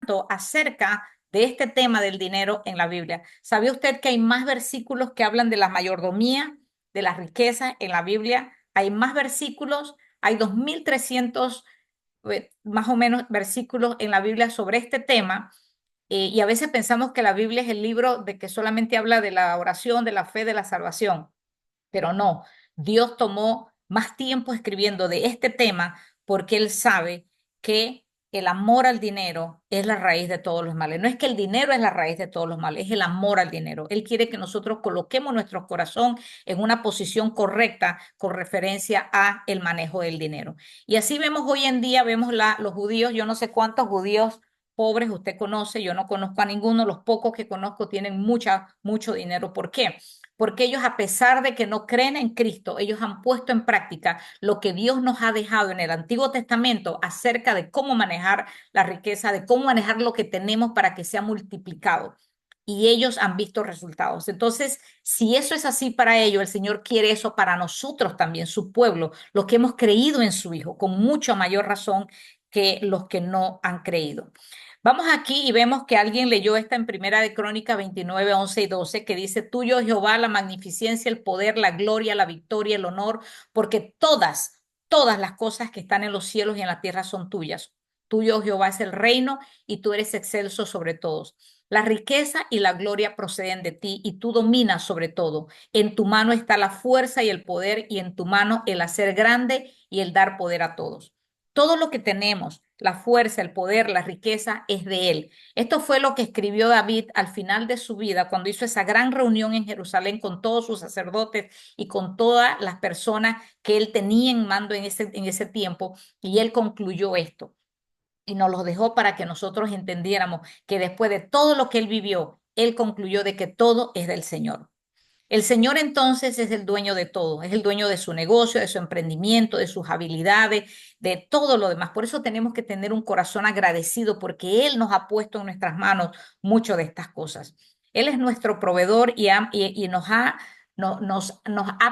tanto acerca de este tema del dinero en la Biblia. ¿Sabía usted que hay más versículos que hablan de la mayordomía, de las riquezas en la Biblia? Hay más versículos, hay 2300 más o menos versículos en la Biblia sobre este tema. Y a veces pensamos que la Biblia es el libro de que solamente habla de la oración, de la fe, de la salvación, pero no. Dios tomó más tiempo escribiendo de este tema porque Él sabe que el amor al dinero es la raíz de todos los males. No es que el dinero es la raíz de todos los males, es el amor al dinero. Él quiere que nosotros coloquemos nuestro corazón en una posición correcta con referencia a el manejo del dinero. Y así vemos hoy en día, vemos los judíos, yo no sé cuántos judíos pobres usted conoce, yo no conozco a ninguno, los pocos que conozco tienen mucho dinero. ¿Por qué? Porque ellos, a pesar de que no creen en Cristo, ellos han puesto en práctica lo que Dios nos ha dejado en el Antiguo Testamento acerca de cómo manejar la riqueza, de cómo manejar lo que tenemos para que sea multiplicado. Y ellos han visto resultados. Entonces, si eso es así para ellos, el Señor quiere eso para nosotros también, su pueblo, los que hemos creído en su Hijo, con mucha mayor razón que los que no han creído. Vamos aquí y vemos que alguien leyó esta en Primera de Crónica 29, 11 y 12, que dice: tuyo, Jehová, la magnificencia, el poder, la gloria, la victoria, el honor, porque todas las cosas que están en los cielos y en la tierra son tuyas. Tuyo, Jehová, es el reino y tú eres excelso sobre todos. La riqueza y la gloria proceden de ti y tú dominas sobre todo. En tu mano está la fuerza y el poder y en tu mano el hacer grande y el dar poder a todos. Todo lo que tenemos, la fuerza, el poder, la riqueza, es de Él. Esto fue lo que escribió David al final de su vida, cuando hizo esa gran reunión en Jerusalén con todos sus sacerdotes y con todas las personas que él tenía en mando en ese tiempo. Y él concluyó esto y nos lo dejó para que nosotros entendiéramos que después de todo lo que él vivió, él concluyó de que todo es del Señor. El Señor entonces es el dueño de todo, es el dueño de su negocio, de su emprendimiento, de sus habilidades, de todo lo demás. Por eso tenemos que tener un corazón agradecido porque Él nos ha puesto en nuestras manos mucho de estas cosas. Él es nuestro proveedor y nos ha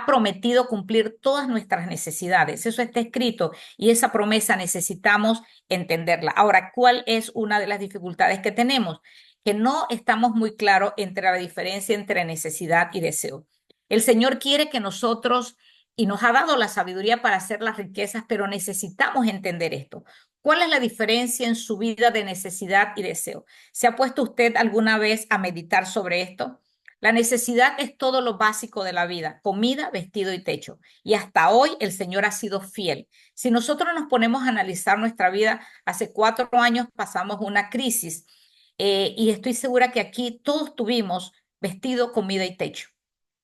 prometido cumplir todas nuestras necesidades. Eso está escrito y esa promesa necesitamos entenderla. Ahora, ¿cuál es una de las dificultades que tenemos? Que no estamos muy claros entre la diferencia entre necesidad y deseo. El Señor quiere que nosotros, y nos ha dado la sabiduría para hacer las riquezas, pero necesitamos entender esto. ¿Cuál es la diferencia en su vida de necesidad y deseo? ¿Se ha puesto usted alguna vez a meditar sobre esto? La necesidad es todo lo básico de la vida: comida, vestido y techo. Y hasta hoy el Señor ha sido fiel. Si nosotros nos ponemos a analizar nuestra vida, hace 4 años pasamos una crisis, y estoy segura que aquí todos tuvimos vestido, comida y techo.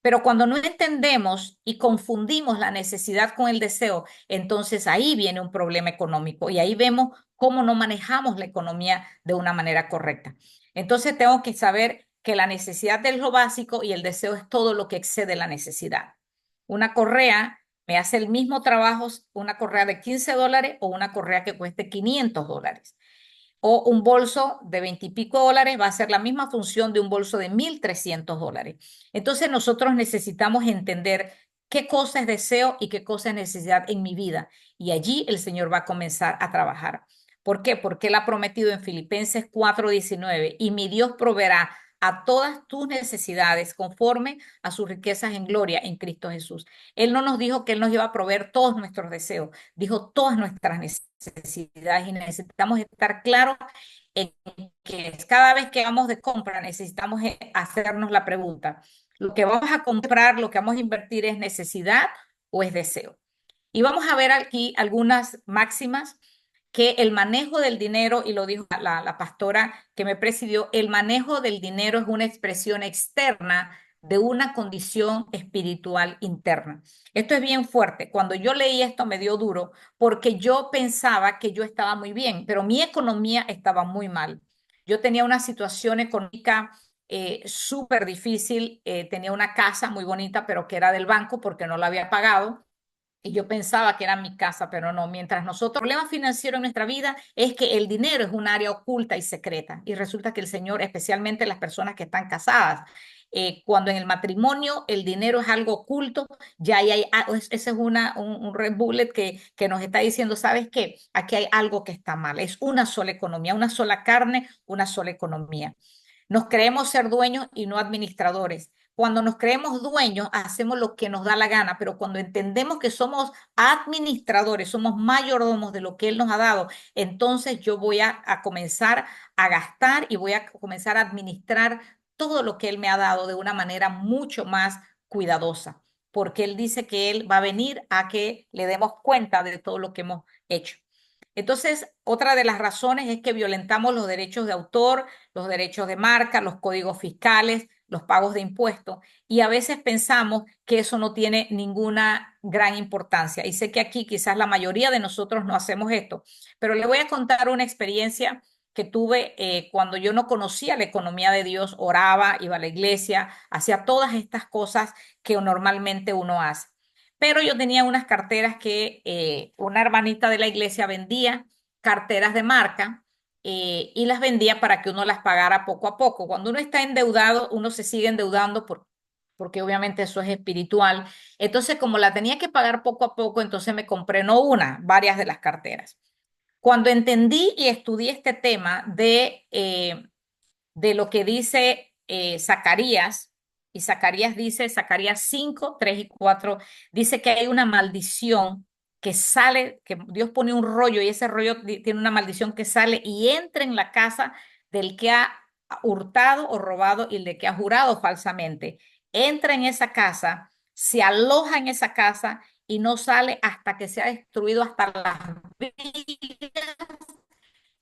Pero cuando no entendemos y confundimos la necesidad con el deseo, entonces ahí viene un problema económico y ahí vemos cómo no manejamos la economía de una manera correcta. Entonces tengo que saber que la necesidad es lo básico y el deseo es todo lo que excede la necesidad. Una correa me hace el mismo trabajo, una correa de $15 o una correa que cueste $500, o un bolso de 20 y pico dólares va a hacer la misma función de un bolso de $1,300. Entonces nosotros necesitamos entender qué cosa es deseo y qué cosa es necesidad en mi vida. Y allí el Señor va a comenzar a trabajar. ¿Por qué? Porque Él ha prometido en Filipenses 4:19: y mi Dios proveerá a todas tus necesidades conforme a sus riquezas en gloria en Cristo Jesús. Él no nos dijo que Él nos iba a proveer todos nuestros deseos, dijo todas nuestras necesidades, y necesitamos estar claros en que cada vez que vamos de compra necesitamos hacernos la pregunta: ¿lo que vamos a comprar, lo que vamos a invertir es necesidad o es deseo? Y vamos a ver aquí algunas máximas que el manejo del dinero, y lo dijo la pastora que me presidió, el manejo del dinero es una expresión externa de una condición espiritual interna. Esto es bien fuerte. Cuando yo leí esto me dio duro porque yo pensaba que yo estaba muy bien, pero mi economía estaba muy mal. Yo tenía una situación económica súper difícil, tenía una casa muy bonita, pero que era del banco porque no la había pagado. Y yo pensaba que era mi casa, pero no. Mientras nosotros, el problema financiero en nuestra vida es que el dinero es un área oculta y secreta. Y resulta que el Señor, especialmente las personas que están casadas, Cuando en el matrimonio el dinero es algo oculto, ya ahí hay, ese es un red bullet que nos está diciendo, ¿sabes qué? Aquí hay algo que está mal. Es una sola economía, una sola carne, una sola economía. Nos creemos ser dueños y no administradores. Cuando nos creemos dueños, hacemos lo que nos da la gana, pero cuando entendemos que somos administradores, somos mayordomos de lo que Él nos ha dado, entonces yo voy a comenzar a gastar y voy a comenzar a administrar todo lo que Él me ha dado de una manera mucho más cuidadosa, porque Él dice que Él va a venir a que le demos cuenta de todo lo que hemos hecho. Entonces, otra de las razones es que violentamos los derechos de autor, los derechos de marca, los códigos fiscales, los pagos de impuestos, y a veces pensamos que eso no tiene ninguna gran importancia. Y sé que aquí quizás la mayoría de nosotros no hacemos esto, pero le voy a contar una experiencia que tuve cuando yo no conocía la economía de Dios, oraba, iba a la iglesia, hacía todas estas cosas que normalmente uno hace. Pero yo tenía unas carteras que una hermanita de la iglesia vendía, carteras de marca, y las vendía para que uno las pagara poco a poco. Cuando uno está endeudado, uno se sigue endeudando porque obviamente eso es espiritual. Entonces, como la tenía que pagar poco a poco, entonces me compré no una, varias de las carteras. Cuando entendí y estudié este tema de lo que dice Zacarías, y Zacarías dice, Zacarías 5 3 y 4 dice que hay una maldición que sale, que Dios pone un rollo y ese rollo tiene una maldición que sale y entra en la casa del que ha hurtado o robado y el de que ha jurado falsamente. Entra en esa casa, se aloja en esa casa y no sale hasta que se ha destruido hasta las vigas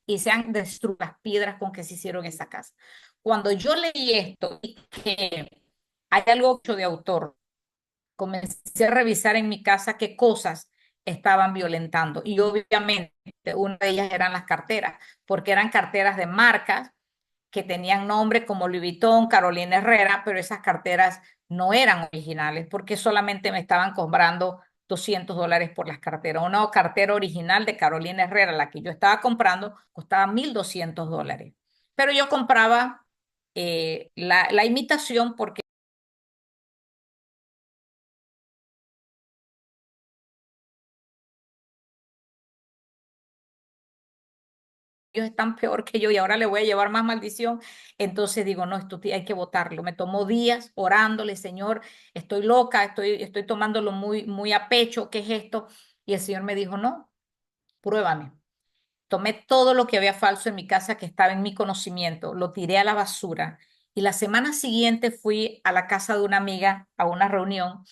y se han destruido las piedras con que se hicieron esa casa. Cuando yo leí esto y que hay algo de autor, comencé a revisar en mi casa qué cosas estaban violentando. Y obviamente una de ellas eran las carteras, porque eran carteras de marcas que tenían nombres como Louis Vuitton, Carolina Herrera, pero esas carteras no eran originales porque solamente me estaban cobrando $200 por las carteras. Una cartera original de Carolina Herrera, la que yo estaba comprando, costaba $1,200. Pero yo compraba la imitación porque ellos están peor que yo y ahora le voy a llevar más maldición. Entonces digo, no, esto hay que votarlo. Me tomó días orándole, Señor, estoy loca, estoy tomándolo muy, muy a pecho, ¿qué es esto? Y el Señor me dijo, no, pruébame. Tomé todo lo que había falso en mi casa que estaba en mi conocimiento, lo tiré a la basura y la semana siguiente fui a la casa de una amiga a una reunión,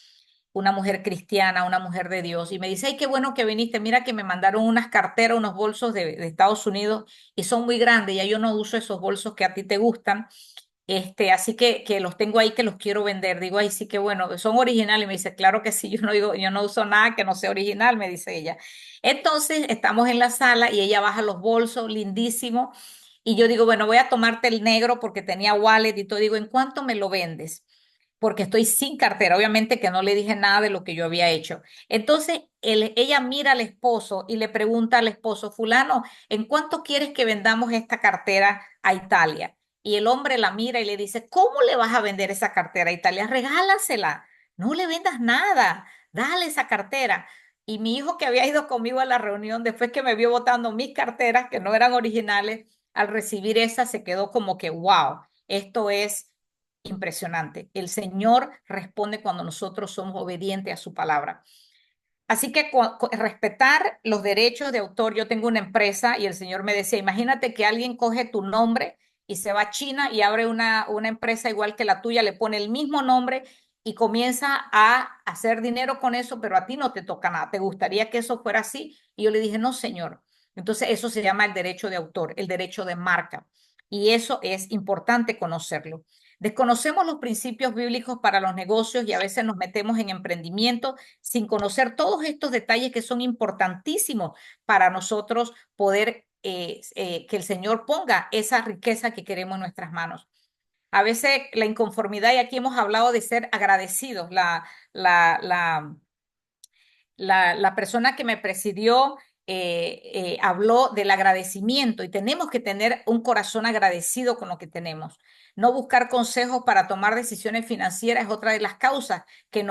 una mujer cristiana, una mujer de Dios, y me dice, ay, qué bueno que viniste, mira que me mandaron unas carteras, unos bolsos de Estados Unidos y son muy grandes, ya yo no uso esos bolsos que a ti te gustan, así que los tengo ahí que los quiero vender. Digo, ay, sí que bueno, son originales. Y me dice, claro que sí, yo no digo, yo no uso nada que no sea original, me dice ella. Entonces estamos en la sala y ella baja los bolsos, lindísimo. Y yo digo, bueno, voy a tomarte el negro porque tenía wallet y todo. Digo, ¿en cuánto me lo vendes? Porque estoy sin cartera. Obviamente que no le dije nada de lo que yo había hecho. Entonces ella mira al esposo y le pregunta al esposo, fulano, ¿en cuánto quieres que vendamos esta cartera a Italia? Y el hombre la mira y le dice, ¿cómo le vas a vender esa cartera a Italia? Regálasela, no le vendas nada, dale esa cartera. Y mi hijo que había ido conmigo a la reunión, después que me vio botando mis carteras, que no eran originales, al recibir esa se quedó como que, wow, esto es impresionante. El Señor responde cuando nosotros somos obedientes a su palabra. Así que respetar los derechos de autor. Yo tengo una empresa y el señor me decía, imagínate que alguien coge tu nombre y se va a China y abre una empresa igual que la tuya, le pone el mismo nombre y comienza a hacer dinero con eso, pero a ti no te toca nada. ¿Te gustaría que eso fuera así? Y yo le dije, no, señor. Entonces eso se llama el derecho de autor, el derecho de marca. Y eso es importante conocerlo. Desconocemos los principios bíblicos para los negocios y a veces nos metemos en emprendimiento sin conocer todos estos detalles que son importantísimos para nosotros poder que el Señor ponga esa riqueza que queremos en nuestras manos. A veces la inconformidad, y aquí hemos hablado de ser agradecidos, la persona que me presidió habló del agradecimiento y tenemos que tener un corazón agradecido con lo que tenemos. No buscar consejos para tomar decisiones financieras es otra de las causas que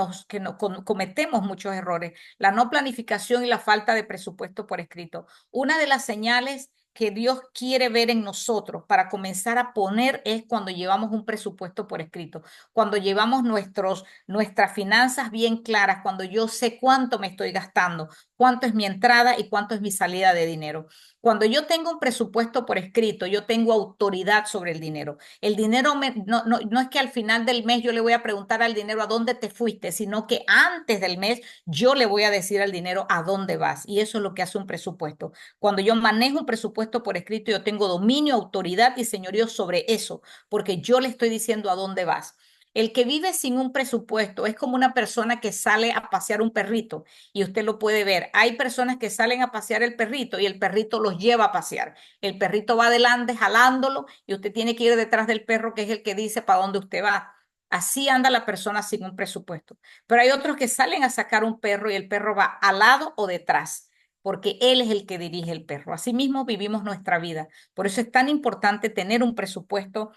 cometemos muchos errores. La no planificación y la falta de presupuesto por escrito. Una de las señales que Dios quiere ver en nosotros para comenzar a poner es cuando llevamos un presupuesto por escrito, cuando llevamos nuestras finanzas bien claras, cuando yo sé cuánto me estoy gastando, cuánto es mi entrada y cuánto es mi salida de dinero. Cuando yo tengo un presupuesto por escrito, yo tengo autoridad sobre el dinero. El dinero no es que al final del mes yo le voy a preguntar al dinero a dónde te fuiste, sino que antes del mes yo le voy a decir al dinero a dónde vas. Y eso es lo que hace un presupuesto. Cuando yo manejo un presupuesto por escrito, yo tengo dominio, autoridad y señorío sobre eso, porque yo le estoy diciendo a dónde vas. El que vive sin un presupuesto es como una persona que sale a pasear un perrito y usted lo puede ver. Hay personas que salen a pasear el perrito y el perrito los lleva a pasear. El perrito va adelante jalándolo y usted tiene que ir detrás del perro que es el que dice para dónde usted va. Así anda la persona sin un presupuesto. Pero hay otros que salen a sacar un perro y el perro va al lado o detrás, porque él es el que dirige el perro. Asimismo vivimos nuestra vida. Por eso es tan importante tener un presupuesto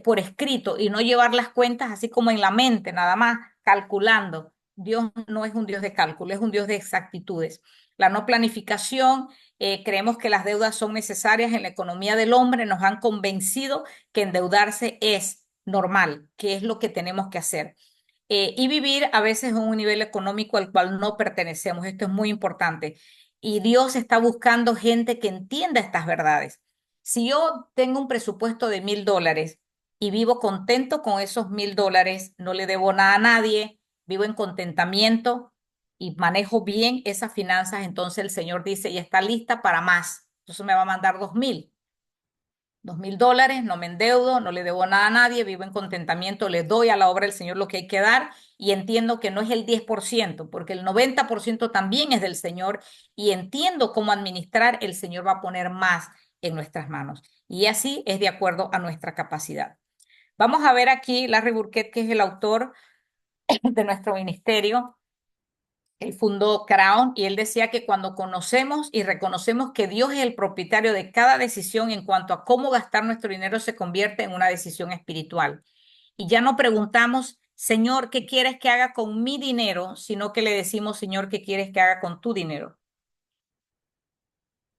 por escrito y no llevar las cuentas así como en la mente, nada más calculando. Dios no es un Dios de cálculo, es un Dios de exactitudes. La no planificación, creemos que las deudas son necesarias en la economía del hombre, nos han convencido que endeudarse es normal, que es lo que tenemos que hacer. Y vivir a veces en un nivel económico al cual no pertenecemos. Esto es muy importante. Y Dios está buscando gente que entienda estas verdades. Si yo tengo un presupuesto de $1,000 y vivo contento con esos $1,000, no le debo nada a nadie, vivo en contentamiento y manejo bien esas finanzas, entonces el Señor dice, ya está lista para más. Entonces me va a mandar 2,000. $2,000, no me endeudo, no le debo nada a nadie, vivo en contentamiento, le doy a la obra del Señor lo que hay que dar y entiendo que no es el 10%, porque el 90% también es del Señor y entiendo cómo administrar, el Señor va a poner más en nuestras manos. Y así es de acuerdo a nuestra capacidad. Vamos a ver aquí Larry Burkett, que es el autor de nuestro ministerio. Él fundó Crown y él decía que cuando conocemos y reconocemos que Dios es el propietario de cada decisión en cuanto a cómo gastar nuestro dinero, se convierte en una decisión espiritual. Y ya no preguntamos, Señor, ¿qué quieres que haga con mi dinero? Sino que le decimos, Señor, ¿qué quieres que haga con tu dinero?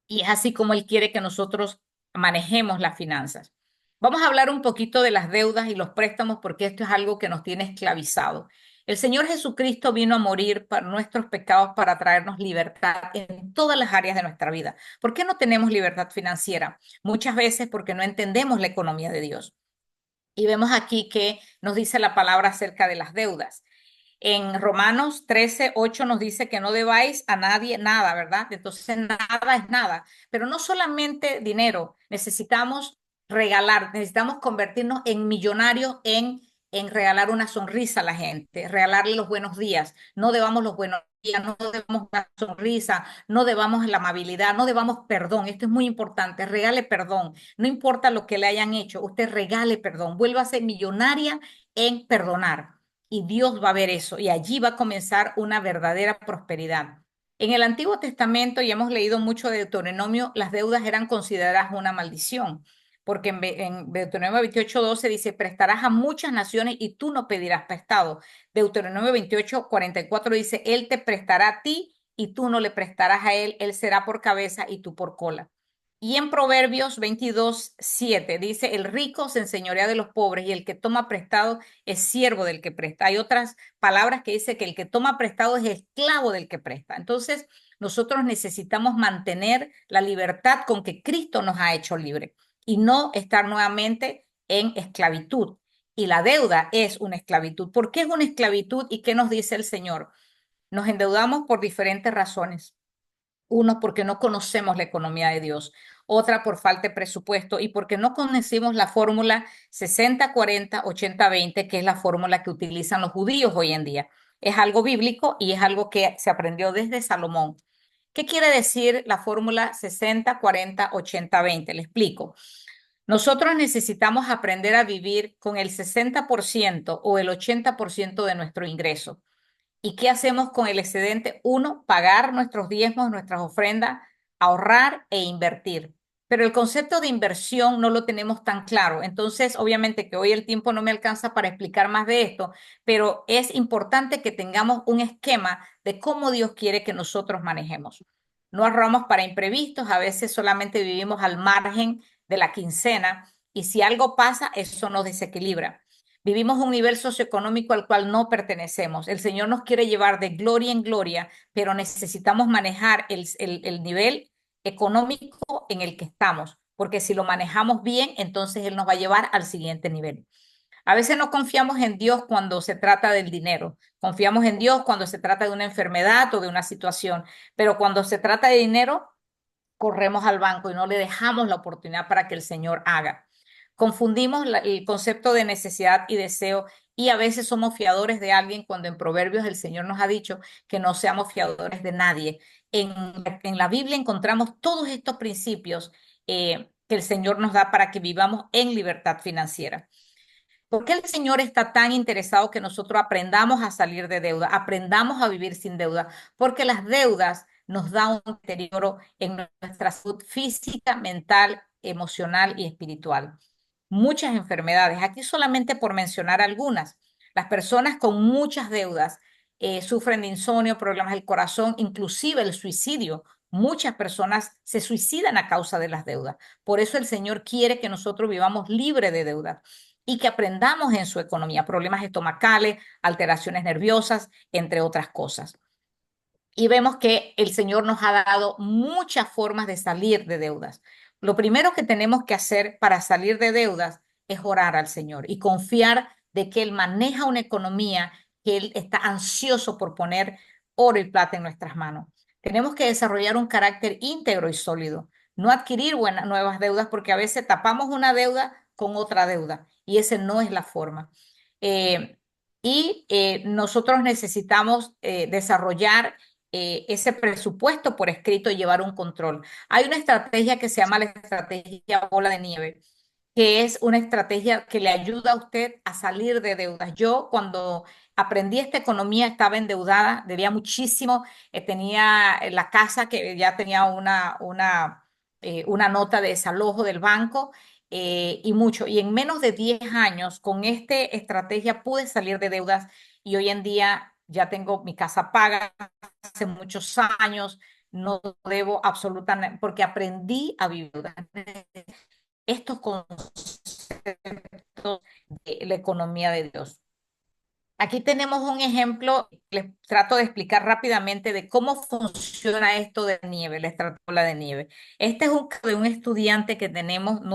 Y es así como Él quiere que nosotros manejemos las finanzas. Vamos a hablar un poquito de las deudas y los préstamos porque esto es algo que nos tiene esclavizado. El Señor Jesucristo vino a morir por nuestros pecados para traernos libertad en todas las áreas de nuestra vida. ¿Por qué no tenemos libertad financiera? Muchas veces porque no entendemos la economía de Dios. Y vemos aquí que nos dice la palabra acerca de las deudas. En Romanos 13:8 nos dice que no debáis a nadie nada, ¿verdad? Entonces nada es nada. Pero no solamente dinero, necesitamos regalar, necesitamos convertirnos en millonarios en regalar una sonrisa a la gente, regalarle los buenos días. No debamos los buenos días, no debamos la sonrisa, no debamos la amabilidad, no debamos perdón. Esto es muy importante, regale perdón. No importa lo que le hayan hecho, usted regale perdón, vuélvase millonaria en perdonar y Dios va a ver eso y allí va a comenzar una verdadera prosperidad. En el Antiguo Testamento, y hemos leído mucho de Deuteronomio, las deudas eran consideradas una maldición, porque en Deuteronomio 28:12 dice, prestarás a muchas naciones y tú no pedirás prestado. Deuteronomio 28:44 dice, Él te prestará a ti y tú no le prestarás a Él, Él será por cabeza y tú por cola. Y en Proverbios 22:7 dice, el rico se enseñorea de los pobres y el que toma prestado es siervo del que presta. Hay otras palabras que dice que el que toma prestado es esclavo del que presta. Entonces, nosotros necesitamos mantener la libertad con que Cristo nos ha hecho libre y no estar nuevamente en esclavitud. Y la deuda es una esclavitud. ¿Por qué es una esclavitud y qué nos dice el Señor? Nos endeudamos por diferentes razones. Uno, porque no conocemos la economía de Dios. Otra, por falta de presupuesto y porque no conocemos la fórmula 60-40-80-20, que es la fórmula que utilizan los judíos hoy en día. Es algo bíblico y es algo que se aprendió desde Salomón. ¿Qué quiere decir la fórmula 60-40-80-20? Le explico. Nosotros necesitamos aprender a vivir con el 60% o el 80% de nuestro ingreso. ¿Y qué hacemos con el excedente? Uno, pagar nuestros diezmos, nuestras ofrendas, ahorrar e invertir. Pero el concepto de inversión no lo tenemos tan claro. Entonces, obviamente que hoy el tiempo no me alcanza para explicar más de esto, pero es importante que tengamos un esquema de cómo Dios quiere que nosotros manejemos. No ahorramos para imprevistos, a veces solamente vivimos al margen de la quincena y si algo pasa, eso nos desequilibra. Vivimos un nivel socioeconómico al cual no pertenecemos. El Señor nos quiere llevar de gloria en gloria, pero necesitamos manejar el nivel económico en el que estamos, porque si lo manejamos bien, entonces Él nos va a llevar al siguiente nivel. A veces no confiamos en Dios cuando se trata del dinero, confiamos en Dios cuando se trata de una enfermedad o de una situación, pero cuando se trata de dinero, corremos al banco y no le dejamos la oportunidad para que el Señor haga. Confundimos el concepto de necesidad y deseo y a veces somos fiadores de alguien cuando en Proverbios el Señor nos ha dicho que no seamos fiadores de nadie. En la Biblia encontramos todos estos principios que el Señor nos da para que vivamos en libertad financiera. ¿Por qué el Señor está tan interesado que nosotros aprendamos a salir de deuda, aprendamos a vivir sin deuda? Porque las deudas nos dan un deterioro en nuestra salud física, mental, emocional y espiritual. Muchas enfermedades, aquí solamente por mencionar algunas. Las personas con muchas deudas sufren de insomnio, problemas del corazón, inclusive el suicidio. Muchas personas se suicidan a causa de las deudas. Por eso el Señor quiere que nosotros vivamos libre de deudas y que aprendamos en su economía, problemas estomacales, alteraciones nerviosas, entre otras cosas. Y vemos que el Señor nos ha dado muchas formas de salir de deudas. Lo primero que tenemos que hacer para salir de deudas es orar al Señor y confiar de que Él maneja una economía, que Él está ansioso por poner oro y plata en nuestras manos. Tenemos que desarrollar un carácter íntegro y sólido, no adquirir nuevas deudas porque a veces tapamos una deuda con otra deuda y esa no es la forma. Eh, Nosotros necesitamos desarrollar ese presupuesto por escrito y llevar un control. Hay una estrategia que se llama la estrategia bola de nieve, que es una estrategia que le ayuda a usted a salir de deudas. Yo cuando aprendí esta economía estaba endeudada, debía muchísimo, tenía la casa que ya tenía una nota de desalojo del banco. Y mucho, y en menos de 10 años con esta estrategia pude salir de deudas y hoy en día ya tengo mi casa paga, hace muchos años, no debo absolutamente, porque aprendí a vivir estos conceptos de la economía de Dios. Aquí tenemos un ejemplo, les trato de explicar rápidamente de cómo funciona esto de nieve, la estratola de nieve. Este es un caso de un estudiante que tenemos de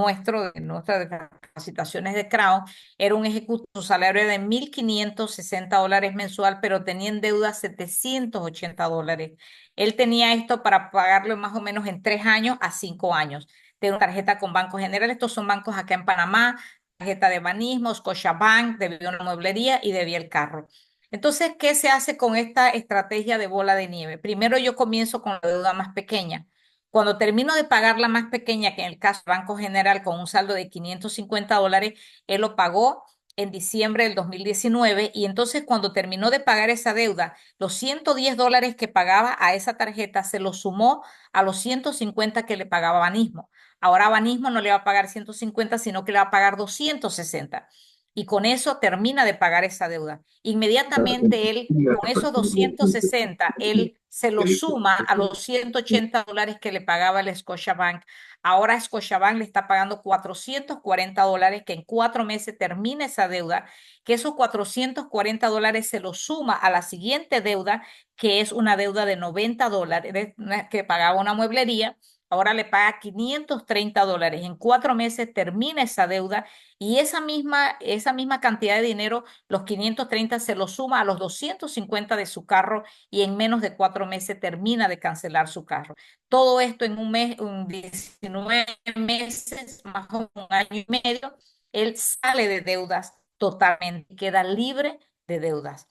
nuestras capacitaciones de Crown, era un ejecutivo, su salario era de $1,560 mensual, pero tenía en deuda $780. Él tenía esto para pagarlo más o menos en 3 años a 5 años. Tiene una tarjeta con Banco General, estos son bancos acá en Panamá, tarjeta de Banismo, Scotiabank, debía una mueblería y debía el carro. Entonces, ¿qué se hace con esta estrategia de bola de nieve? Primero yo comienzo con la deuda más pequeña. Cuando termino de pagar la más pequeña, que en el caso del Banco General con un saldo de $550, él lo pagó en diciembre del 2019 y entonces cuando terminó de pagar esa deuda, los $110 que pagaba a esa tarjeta se lo sumó a los 150 que le pagaba Banismo. Ahora Banismo no le va a pagar 150, sino que le va a pagar 260. Y con eso termina de pagar esa deuda. Inmediatamente él, con esos 260, él se lo suma a los $180 que le pagaba el Scotiabank. Ahora Scotiabank le está pagando $440, que en 4 meses termina esa deuda, que esos $440 se lo suma a la siguiente deuda, que es una deuda de $90 que pagaba una mueblería. Ahora le paga $530. En 4 meses termina esa deuda y esa misma cantidad de dinero, los 530 se lo suma a los 250 de su carro y en menos de 4 meses termina de cancelar su carro. Todo esto en un mes, 19 meses, más o menos un año y medio, él sale de deudas totalmente, queda libre de deudas.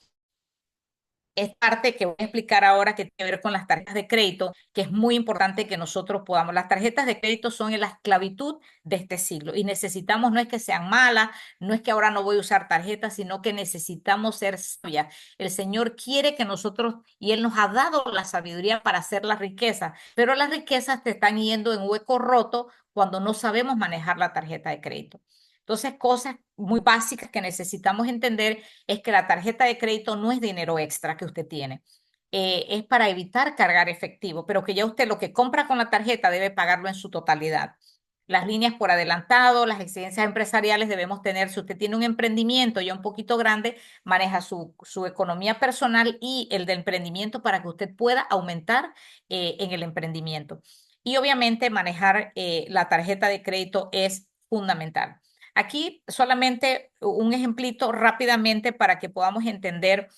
es parte que voy a explicar ahora que tiene que ver con las tarjetas de crédito, que es muy importante que nosotros podamos. Las tarjetas de crédito son en la esclavitud de este siglo y necesitamos, no es que sean malas, no es que ahora no voy a usar tarjetas, sino que necesitamos ser sabias. El Señor quiere que nosotros, y Él nos ha dado la sabiduría para hacer la riqueza, pero las riquezas te están yendo en hueco roto cuando no sabemos manejar la tarjeta de crédito. Entonces, cosas muy básicas que necesitamos entender es que la tarjeta de crédito no es dinero extra que usted tiene. Es para evitar cargar efectivo, pero que ya usted lo que compra con la tarjeta debe pagarlo en su totalidad. Las líneas por adelantado, las exigencias empresariales debemos tener, si usted tiene un emprendimiento ya un poquito grande, maneja su economía personal y el de emprendimiento para que usted pueda aumentar en el emprendimiento. Y obviamente manejar la tarjeta de crédito es fundamental. Aquí solamente un ejemplito rápidamente para que podamos entender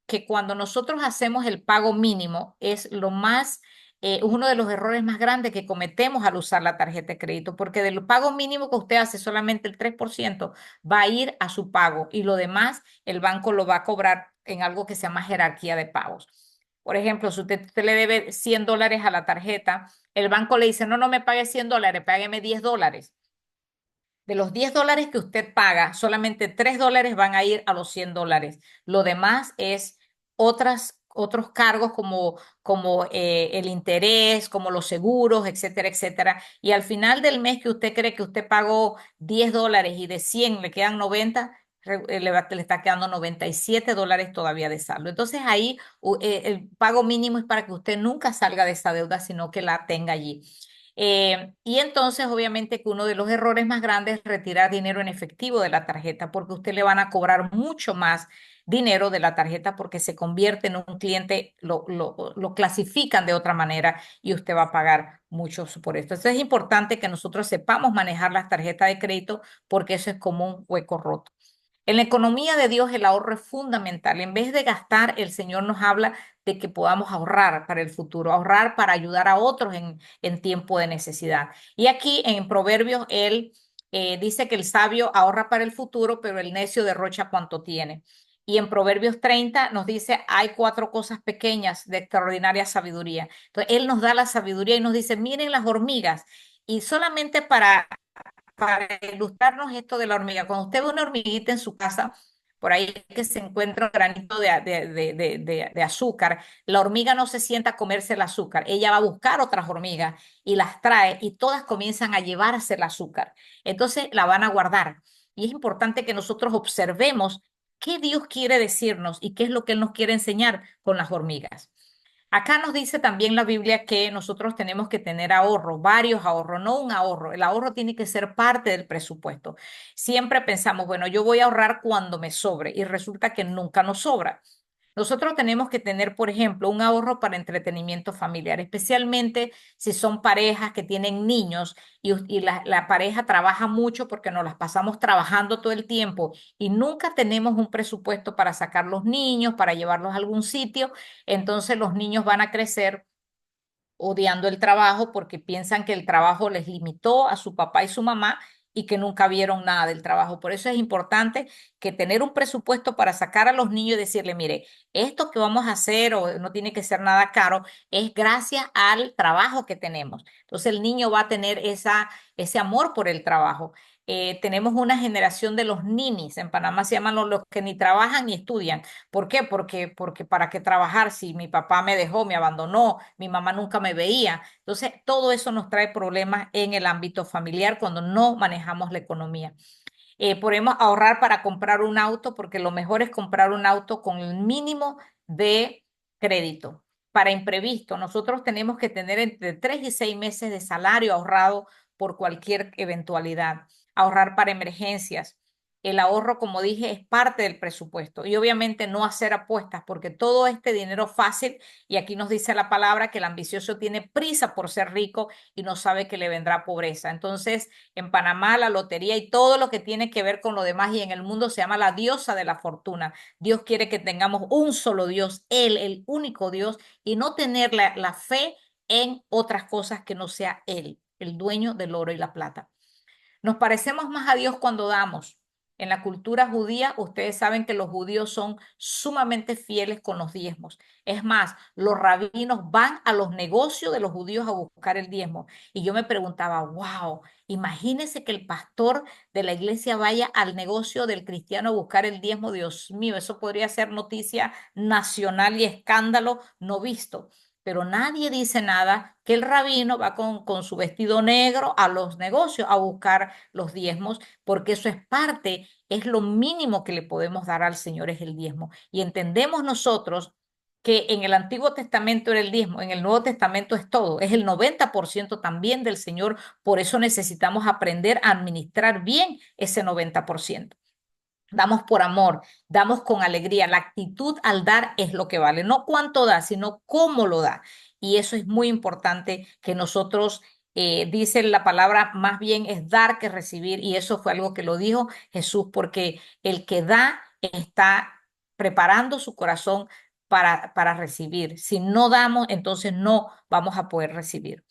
que cuando nosotros hacemos el pago mínimo es uno de los errores más grandes que cometemos al usar la tarjeta de crédito, porque del pago mínimo que usted hace, solamente el 3% va a ir a su pago y lo demás el banco lo va a cobrar en algo que se llama jerarquía de pagos. Por ejemplo, si usted le debe $100 a la tarjeta, el banco le dice, no, no me pague $100, págueme $10. De los $10 que usted paga, solamente $3 van a ir a los $100. Lo demás es otros cargos como el interés, como los seguros, etcétera, etcétera. Y al final del mes que usted cree que usted pagó $10 y de 100 le quedan 90, le está quedando $97 todavía de saldo. Entonces ahí el pago mínimo es para que usted nunca salga de esa deuda, sino que la tenga allí. Y entonces, obviamente, que uno de los errores más grandes es retirar dinero en efectivo de la tarjeta, porque usted le van a cobrar mucho más dinero de la tarjeta porque se convierte en un cliente, lo clasifican de otra manera y usted va a pagar mucho por esto. Entonces, es importante que nosotros sepamos manejar las tarjetas de crédito porque eso es como un hueco roto. En la economía de Dios el ahorro es fundamental. En vez de gastar, el Señor nos habla de que podamos ahorrar para el futuro, ahorrar para ayudar a otros en tiempo de necesidad. Y aquí en Proverbios, él dice que el sabio ahorra para el futuro, pero el necio derrocha cuanto tiene. Y en Proverbios 30 nos dice, hay cuatro cosas pequeñas de extraordinaria sabiduría. Entonces, él nos da la sabiduría y nos dice, miren las hormigas. Y solamente para ilustrarnos esto de la hormiga, cuando usted ve una hormiguita en su casa, por ahí que se encuentra un granito de azúcar, la hormiga no se sienta a comerse el azúcar, ella va a buscar otras hormigas y las trae y todas comienzan a llevarse el azúcar. Entonces la van a guardar. Y es importante que nosotros observemos qué Dios quiere decirnos y qué es lo que Él nos quiere enseñar con las hormigas. Acá nos dice también la Biblia que nosotros tenemos que tener ahorro, varios ahorros, no un ahorro. El ahorro tiene que ser parte del presupuesto. Siempre pensamos, bueno, yo voy a ahorrar cuando me sobre y resulta que nunca nos sobra. Nosotros tenemos que tener, por ejemplo, un ahorro para entretenimiento familiar, especialmente si son parejas que tienen niños y la pareja trabaja mucho porque nos las pasamos trabajando todo el tiempo y nunca tenemos un presupuesto para sacar los niños, para llevarlos a algún sitio. Entonces los niños van a crecer odiando el trabajo porque piensan que el trabajo les limitó a su papá y su mamá y que nunca vieron nada del trabajo. Por eso es importante que tener un presupuesto para sacar a los niños y decirle, mire, esto que vamos a hacer o no tiene que ser nada caro, es gracias al trabajo que tenemos. Entonces el niño va a tener ese amor por el trabajo. Tenemos una generación de los ninis, en Panamá se llaman los que ni trabajan ni estudian. ¿Por qué? Porque para qué trabajar si mi papá me dejó, me abandonó, mi mamá nunca me veía. Entonces, todo eso nos trae problemas en el ámbito familiar cuando no manejamos la economía. Podemos ahorrar para comprar un auto porque lo mejor es comprar un auto con el mínimo de crédito. Para imprevisto, nosotros tenemos que tener entre 3 y 6 meses de salario ahorrado por cualquier eventualidad. Ahorrar para emergencias. El ahorro, como dije, es parte del presupuesto y obviamente no hacer apuestas porque todo este dinero fácil, y aquí nos dice la palabra que el ambicioso tiene prisa por ser rico y no sabe que le vendrá pobreza. Entonces, en Panamá, la lotería y todo lo que tiene que ver con lo demás y en el mundo se llama la diosa de la fortuna. Dios quiere que tengamos un solo Dios, Él, el único Dios, y no tener la fe en otras cosas que no sea Él, el dueño del oro y la plata. Nos parecemos más a Dios cuando damos. En la cultura judía, ustedes saben que los judíos son sumamente fieles con los diezmos. Es más, los rabinos van a los negocios de los judíos a buscar el diezmo. Y yo me preguntaba, wow, imagínese que el pastor de la iglesia vaya al negocio del cristiano a buscar el diezmo. Dios mío, eso podría ser noticia nacional y escándalo no visto. Pero nadie dice nada que el rabino va con su vestido negro a los negocios a buscar los diezmos, porque eso es parte, es lo mínimo que le podemos dar al Señor, es el diezmo. Y entendemos nosotros que en el Antiguo Testamento era el diezmo, en el Nuevo Testamento es todo, es el 90% también del Señor, por eso necesitamos aprender a administrar bien ese 90%. Damos por amor, damos con alegría. La actitud al dar es lo que vale, no cuánto da, sino cómo lo da. Y eso es muy importante que nosotros, dice la palabra, más bien es dar que recibir. Y eso fue algo que lo dijo Jesús, porque el que da está preparando su corazón para recibir. Si no damos, entonces no vamos a poder recibir.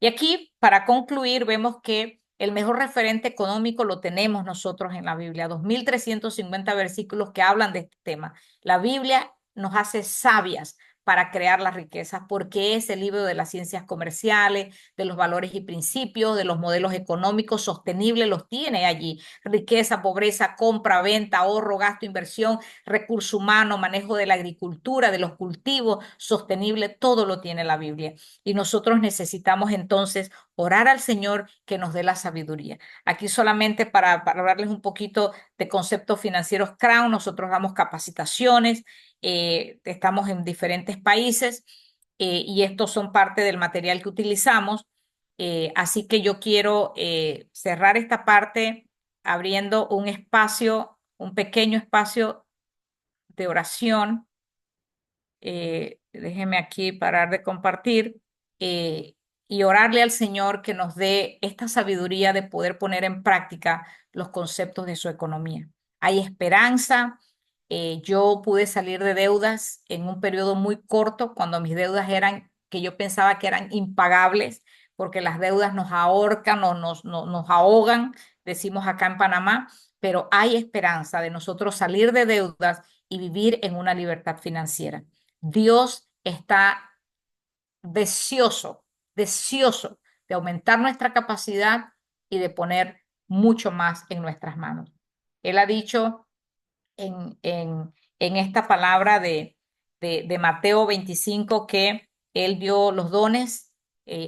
Y aquí, para concluir, vemos que el mejor referente económico lo tenemos nosotros en la Biblia, 2350 versículos que hablan de este tema. La Biblia nos hace sabias para crear las riquezas, porque es el libro de las ciencias comerciales, de los valores y principios, de los modelos económicos sostenibles, los tiene allí. Riqueza, pobreza, compra, venta, ahorro, gasto, inversión, recurso humano, manejo de la agricultura, de los cultivos, sostenible, todo lo tiene la Biblia. Y nosotros necesitamos entonces orar al Señor que nos dé la sabiduría. Aquí solamente para hablarles un poquito de conceptos financieros Crown, nosotros damos capacitaciones, estamos en diferentes países y estos son parte del material que utilizamos. Así que yo quiero cerrar esta parte abriendo un espacio, un pequeño espacio de oración. Déjeme aquí parar de compartir eh, y orarle al Señor que nos dé esta sabiduría de poder poner en práctica los conceptos de su economía. Hay esperanza. Yo pude salir de deudas en un periodo muy corto cuando mis deudas eran que yo pensaba que eran impagables, porque las deudas nos ahorcan o nos ahogan, decimos acá en Panamá, pero hay esperanza de nosotros salir de deudas y vivir en una libertad financiera. Dios está deseoso, deseoso de aumentar nuestra capacidad y de poner mucho más en nuestras manos. Él ha dicho en esta palabra de Mateo 25 que Él dio los dones.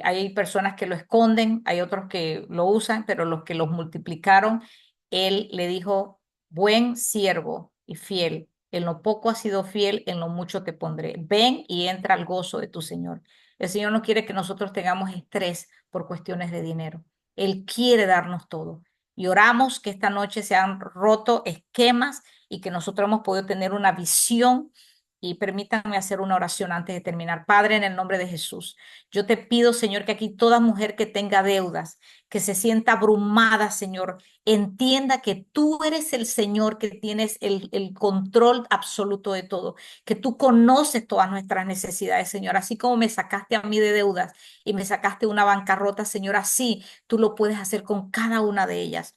Hay personas que lo esconden, hay otros que lo usan, pero los que los multiplicaron, Él le dijo, buen siervo y fiel. En lo poco has sido fiel, en lo mucho te pondré. Ven y entra al gozo de tu Señor. El Señor no quiere que nosotros tengamos estrés por cuestiones de dinero. Él quiere darnos todo. Y oramos que esta noche se han roto esquemas y que nosotros hemos podido tener una visión. Y permítanme hacer una oración antes de terminar. Padre, en el nombre de Jesús, yo te pido, Señor, que aquí toda mujer que tenga deudas, que se sienta abrumada, Señor, entienda que tú eres el Señor, que tienes el control absoluto de todo, que tú conoces todas nuestras necesidades, Señor. Así como me sacaste a mí de deudas y me sacaste una bancarrota, Señor, así tú lo puedes hacer con cada una de ellas.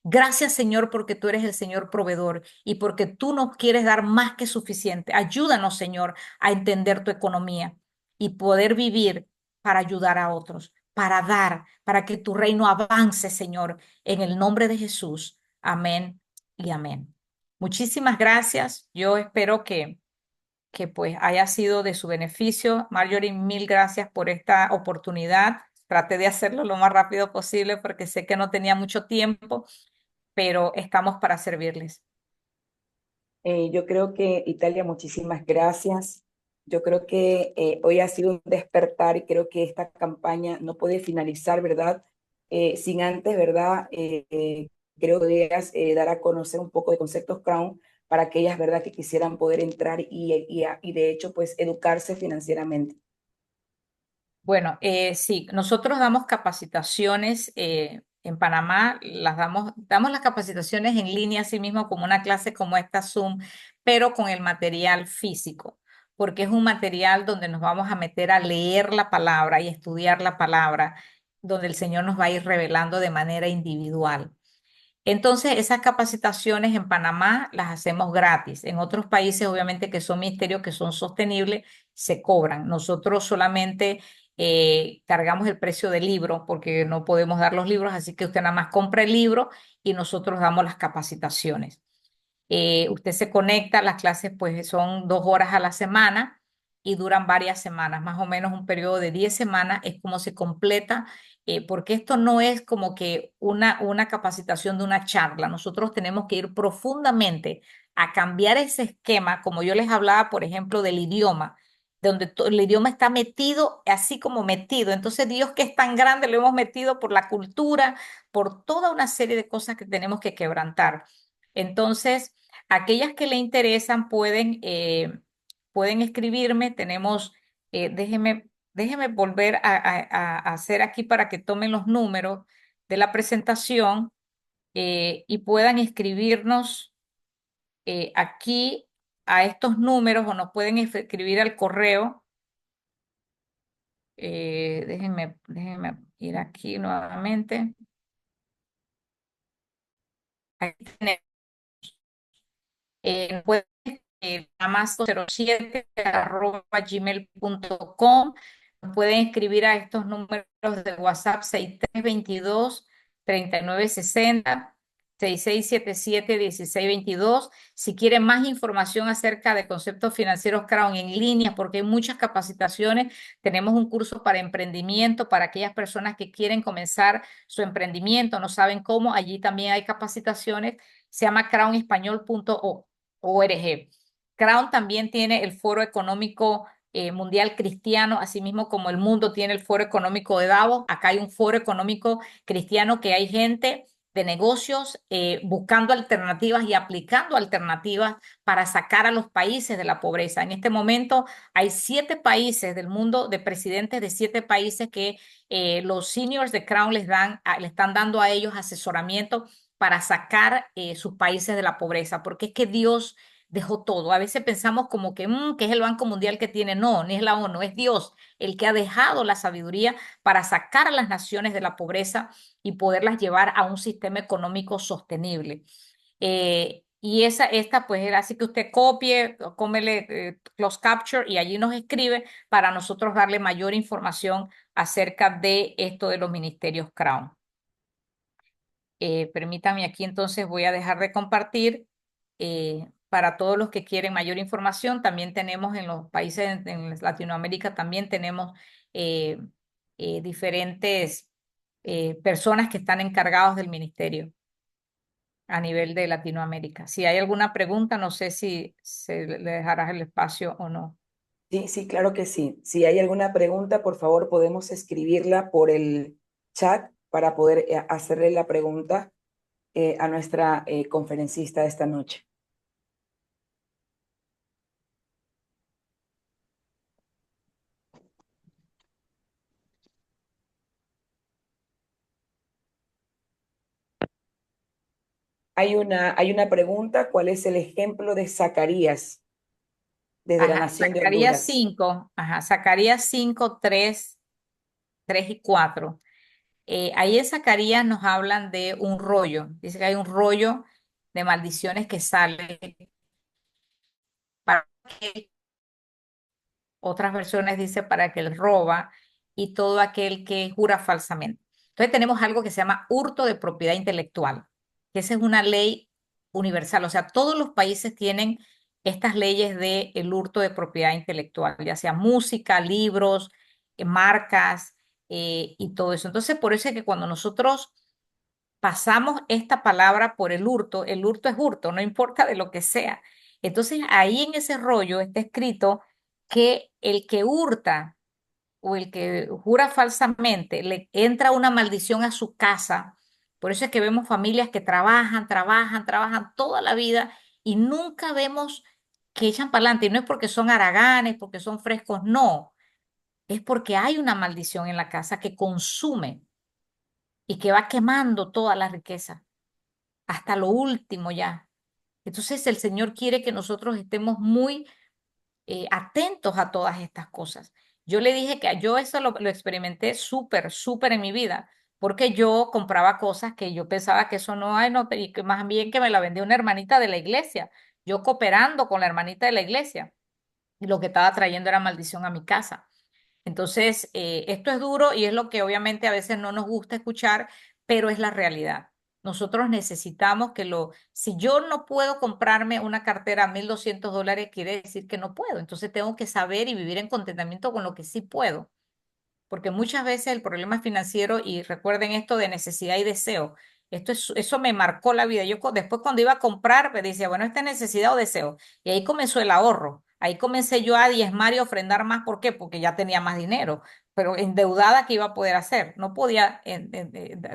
Gracias, Señor, porque tú eres el Señor proveedor y porque tú nos quieres dar más que suficiente. Ayúdanos, Señor, a entender tu economía y poder vivir para ayudar a otros, para dar, para que tu reino avance, Señor, en el nombre de Jesús. Amén y amén. Muchísimas gracias. Yo espero que pues haya sido de su beneficio. Marjorie, mil gracias por esta oportunidad. Traté de hacerlo lo más rápido posible porque sé que no tenía mucho tiempo, pero estamos para servirles. Yo creo que Italia, muchísimas gracias. Yo creo que hoy ha sido un despertar y creo que esta campaña no puede finalizar, ¿verdad? Sin antes, ¿verdad? Creo que podrías dar a conocer un poco de conceptos Crown para aquellas, ¿verdad?, que quisieran poder entrar y de hecho, pues, educarse financieramente. Bueno, sí, nosotros damos capacitaciones en Panamá, damos las capacitaciones en línea, así mismo como una clase como esta Zoom, pero con el material físico, porque es un material donde nos vamos a meter a leer la palabra y estudiar la palabra, donde el Señor nos va a ir revelando de manera individual. Entonces, esas capacitaciones en Panamá las hacemos gratis. En otros países, obviamente, que son ministerios que son sostenibles, se cobran. Nosotros solamente cargamos el precio del libro porque no podemos dar los libros, así que usted nada más compra el libro y nosotros damos las capacitaciones. Usted se conecta, las clases pues son 2 horas a la semana y duran varias semanas, más o menos un periodo de 10 semanas es como se completa, porque esto no es como que una capacitación de una charla, nosotros tenemos que ir profundamente a cambiar ese esquema, como yo les hablaba, por ejemplo, del idioma, donde el idioma está metido así como metido, entonces Dios que es tan grande lo hemos metido por la cultura, por toda una serie de cosas que tenemos que quebrantar. Entonces, aquellas que le interesan pueden escribirme. Tenemos, déjeme volver a hacer aquí para que tomen los números de la presentación y puedan escribirnos aquí a estos números o nos pueden escribir al correo. Déjenme ir aquí nuevamente. Aquí tenemos. Pueden amazo07@gmail.com. Pueden escribir a estos números de WhatsApp 6322-3960, 6677-1622. Si quieren más información acerca de conceptos financieros Crown en línea, porque hay muchas capacitaciones, tenemos un curso para emprendimiento para aquellas personas que quieren comenzar su emprendimiento, no saben cómo, allí también hay capacitaciones. Se llama crownespañol.org. Crown también tiene el Foro Económico Mundial Cristiano, asimismo como el mundo tiene el Foro Económico de Davos. Acá hay un Foro Económico Cristiano que hay gente de negocios buscando alternativas y aplicando alternativas para sacar a los países de la pobreza. En este momento hay 7 países del mundo, de presidentes de 7 países que los seniors de Crown le están dando a ellos asesoramiento para sacar sus países de la pobreza, porque es que Dios dejó todo. A veces pensamos como que es el Banco Mundial que tiene, no, ni es la ONU, es Dios el que ha dejado la sabiduría para sacar a las naciones de la pobreza y poderlas llevar a un sistema económico sostenible. Y esta pues era así que usted copie, cómele close capture y allí nos escribe para nosotros darle mayor información acerca de esto de los ministerios Crown. Permítame aquí entonces voy a dejar de compartir. Para todos los que quieren mayor información, también tenemos en los países en Latinoamérica, también tenemos eh, diferentes personas que están encargados del ministerio a nivel de Latinoamérica. Si hay alguna pregunta, no sé si se le dejará el espacio o no. Sí, sí, claro que sí. Si hay alguna pregunta, por favor, podemos escribirla por el chat para poder hacerle la pregunta a nuestra conferencista de esta noche. Hay una pregunta, ¿cuál es el ejemplo de Zacarías desde la Ajá, nación de Zacarías Honduras? 5, ajá, Zacarías 5, 3 y 4. Ahí en Zacarías nos hablan de un rollo. Dice que hay un rollo de maldiciones que sale para que otras versiones dice para que él roba y todo aquel que jura falsamente. Entonces tenemos algo que se llama hurto de propiedad intelectual, que esa es una ley universal. O sea, todos los países tienen estas leyes de el hurto de propiedad intelectual, ya sea música, libros, marcas y todo eso. Entonces, por eso es que cuando nosotros pasamos esta palabra por el hurto es hurto, no importa de lo que sea. Entonces, ahí en ese rollo está escrito que el que hurta o el que jura falsamente le entra una maldición a su casa. Por eso es que vemos familias que trabajan toda la vida y nunca vemos que echan para adelante. Y no es porque son haraganes, porque son frescos, no. Es porque hay una maldición en la casa que consume y que va quemando toda la riqueza hasta lo último ya. Entonces el Señor quiere que nosotros estemos muy atentos a todas estas cosas. Yo le dije que yo eso lo experimenté súper en mi vida. porque yo compraba cosas que yo pensaba que eso no hay, no, y que más bien que me la vendía una hermanita de la iglesia, yo cooperando con la hermanita de la iglesia, y lo que estaba trayendo era maldición a mi casa. Entonces, esto es duro y es lo que obviamente a veces no nos gusta escuchar, pero es la realidad. Nosotros necesitamos si yo no puedo comprarme una cartera a $1,200, quiere decir que no puedo. Entonces tengo que saber y vivir en contentamiento con lo que sí puedo, porque muchas veces el problema financiero, y recuerden esto de necesidad y deseo, eso me marcó la vida. Después cuando iba a comprar, me decía, bueno, ¿esta es necesidad o deseo? Y ahí comenzó el ahorro. Ahí comencé yo a diezmar y ofrendar más. ¿Por qué? Porque ya tenía más dinero, pero endeudada, ¿qué iba a poder hacer? No podía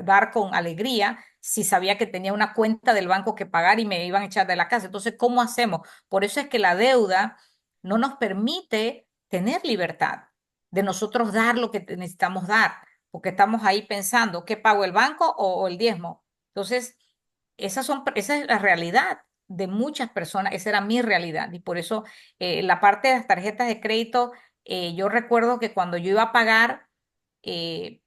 dar con alegría si sabía que tenía una cuenta del banco que pagar y me iban a echar de la casa. Entonces, ¿cómo hacemos? Por eso es que la deuda no nos permite tener libertad de nosotros dar lo que necesitamos dar, porque estamos ahí pensando, ¿qué pago el banco o el diezmo? Entonces, esa es la realidad de muchas personas, esa era mi realidad y por eso la parte de las tarjetas de crédito, yo recuerdo que cuando eh,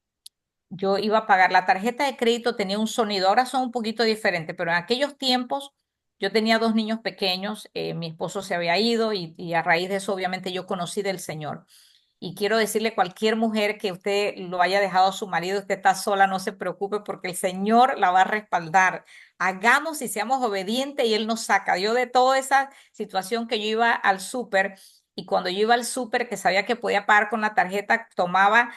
yo iba a pagar la tarjeta de crédito, tenía un sonido, ahora son un poquito diferentes, pero en aquellos tiempos yo tenía dos niños pequeños, mi esposo se había ido y a raíz de eso obviamente yo conocí del Señor. Y quiero decirle a cualquier mujer que usted lo haya dejado a su marido, usted está sola, no se preocupe porque el Señor la va a respaldar. Hagamos y seamos obedientes y Él nos saca. Yo de toda esa situación que yo iba al súper y cuando yo iba al súper que sabía que podía pagar con la tarjeta, tomaba,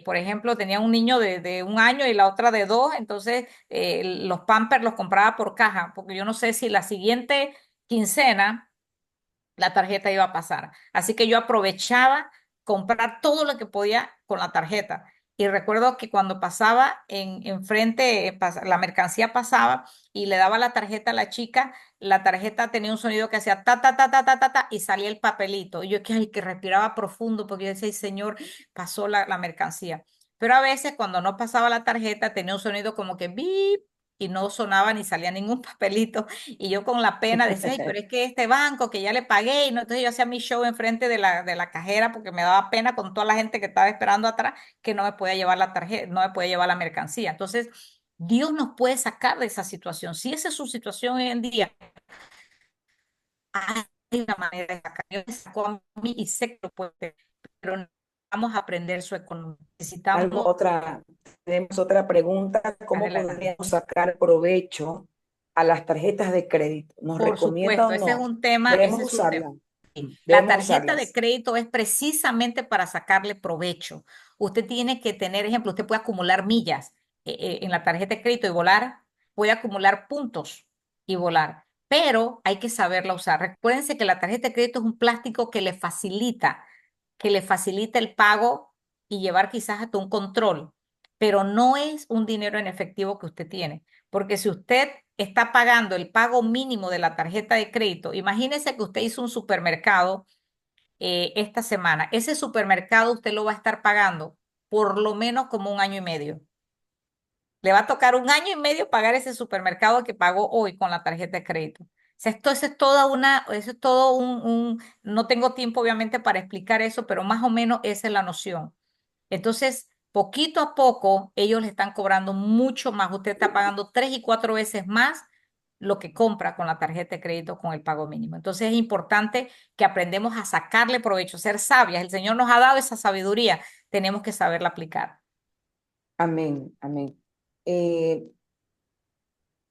por ejemplo, tenía un niño de 1 año y la otra de 2, entonces los Pampers los compraba por caja porque yo no sé si la siguiente quincena la tarjeta iba a pasar. Así que yo aprovechaba comprar todo lo que podía con la tarjeta. Y recuerdo que cuando pasaba enfrente, la mercancía pasaba y le daba la tarjeta a la chica, la tarjeta tenía un sonido que hacía ta, ta, ta, ta, ta, ta, ta, y salía el papelito. Y yo que respiraba profundo porque yo decía, "Ay, Señor, pasó la mercancía". Pero a veces cuando no pasaba la tarjeta tenía un sonido como que bip y no sonaba ni salía ningún papelito. Y yo con la pena decía, ay, pero es que este banco que ya le pagué, y no, entonces yo hacía mi show enfrente de la cajera porque me daba pena con toda la gente que estaba esperando atrás que no me podía llevar la tarjeta, no me podía llevar la mercancía. Entonces, Dios nos puede sacar de esa situación. Si esa es su situación hoy en día, hay una manera de sacar. Dios me sacó a mí y sé que lo puede, hacer, pero necesitamos aprender su economía. Algo, Necesitamos tenemos otra pregunta. ¿Cómo darle la gana. podríamos sacar provecho a las tarjetas de crédito? ¿Nos Por recomienda supuesto, o no? ese Debemos es un tema. usarlas. La Debemos tarjeta de usarlas. crédito es precisamente para sacarle provecho. Usted tiene que tener, ejemplo, usted puede acumular millas en la tarjeta de crédito y volar, puede acumular puntos y volar, pero hay que saberla usar. Recuérdense que la tarjeta de crédito es un plástico que le facilita el pago y llevar quizás hasta un control, pero no es un dinero en efectivo que usted tiene, porque si usted está pagando el pago mínimo de la tarjeta de crédito, imagínese que usted hizo un supermercado esta semana. Ese supermercado usted lo va a estar pagando por lo menos como 1 año y medio. Le va a tocar 1 año y medio pagar ese supermercado que pagó hoy con la tarjeta de crédito. O sea, eso es todo no tengo tiempo obviamente para explicar eso, pero más o menos esa es la noción. Entonces, poquito a poco, ellos le están cobrando mucho más. Usted está pagando 3 y 4 veces más lo que compra con la tarjeta de crédito con el pago mínimo. Entonces, es importante que aprendemos a sacarle provecho, ser sabias. El Señor nos ha dado esa sabiduría. Tenemos que saberla aplicar. Amén, amén. Eh,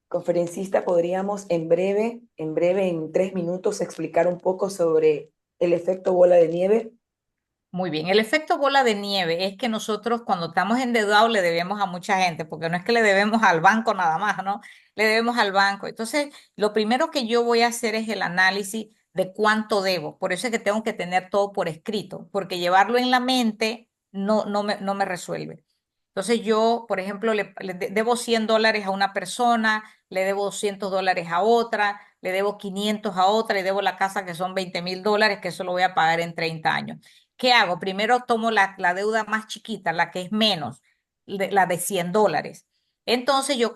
Conferencista, podríamos en 3 minutos, explicar un poco sobre el efecto bola de nieve. Muy bien, el efecto bola de nieve es que nosotros cuando estamos endeudados le debemos a mucha gente, porque no es que le debemos al banco nada más, ¿no? Le debemos al banco. Entonces, lo primero que yo voy a hacer es el análisis de cuánto debo. Por eso es que tengo que tener todo por escrito, porque llevarlo en la mente no me resuelve. Entonces, yo, por ejemplo, debo $100 a una persona, le debo $200 a otra, le debo 500 a otra y debo la casa que son $20,000, que eso lo voy a pagar en 30 años. ¿Qué hago? Primero tomo la deuda más chiquita, la que es menos, la de $100. Entonces yo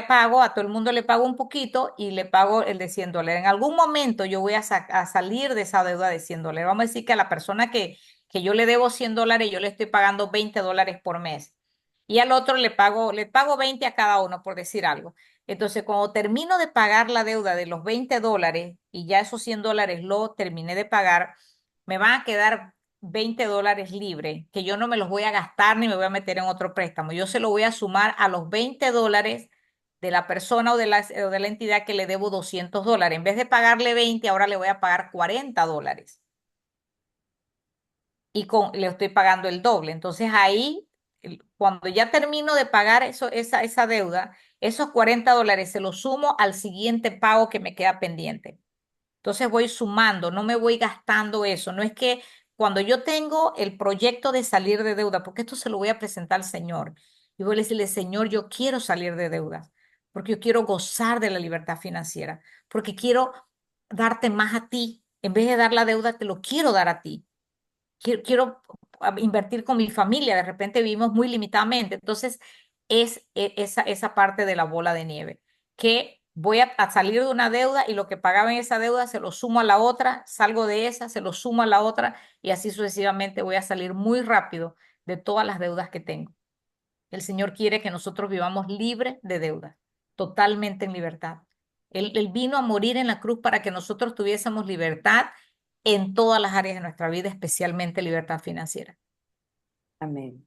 pago, a todo el mundo le pago un poquito y le pago el de $100. En algún momento yo voy a salir de esa deuda de $100. Vamos a decir que a la persona que yo le debo $100, yo le estoy pagando $20 por mes. y al otro le pago 20 a cada uno, por decir algo. Entonces, cuando termino de pagar la deuda de los $20 y ya esos $100 lo terminé de pagar, me van a quedar $20 libres, que yo no me los voy a gastar ni me voy a meter en otro préstamo. Yo se lo voy a sumar a los $20 de la persona o de la entidad que le debo $200. En vez de pagarle 20, ahora le voy a pagar $40 y le estoy pagando el doble. Entonces ahí, cuando ya termino de pagar esa deuda, esos $40 se los sumo al siguiente pago que me queda pendiente. Entonces voy sumando, no me voy gastando eso. No es que cuando yo tengo el proyecto de salir de deuda, porque esto se lo voy a presentar al Señor, y voy a decirle, Señor, yo quiero salir de deudas, porque yo quiero gozar de la libertad financiera, porque quiero darte más a ti. En vez de dar la deuda, te lo quiero dar a ti. Quiero invertir con mi familia, de repente vivimos muy limitadamente. Entonces, esa parte de la bola de nieve, que voy a salir de una deuda y lo que pagaba en esa deuda se lo sumo a la otra, salgo de esa, se lo sumo a la otra y así sucesivamente voy a salir muy rápido de todas las deudas que tengo. El Señor quiere que nosotros vivamos libres de deudas, totalmente en libertad. Él vino a morir en la cruz para que nosotros tuviésemos libertad en todas las áreas de nuestra vida, especialmente libertad financiera. Amén.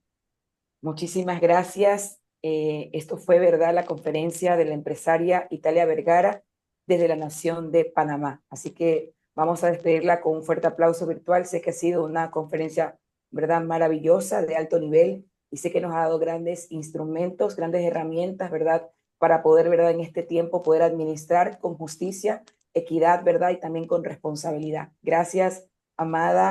Muchísimas gracias. Esto fue, ¿verdad?, la conferencia de la empresaria Italia Vergara desde la Nación de Panamá. Así que vamos a despedirla con un fuerte aplauso virtual. Sé que ha sido una conferencia, ¿verdad?, maravillosa, de alto nivel, y sé que nos ha dado grandes instrumentos, grandes herramientas, ¿verdad?, para poder, ¿verdad?, en este tiempo poder administrar con justicia, equidad, ¿verdad?, y también con responsabilidad. Gracias, amada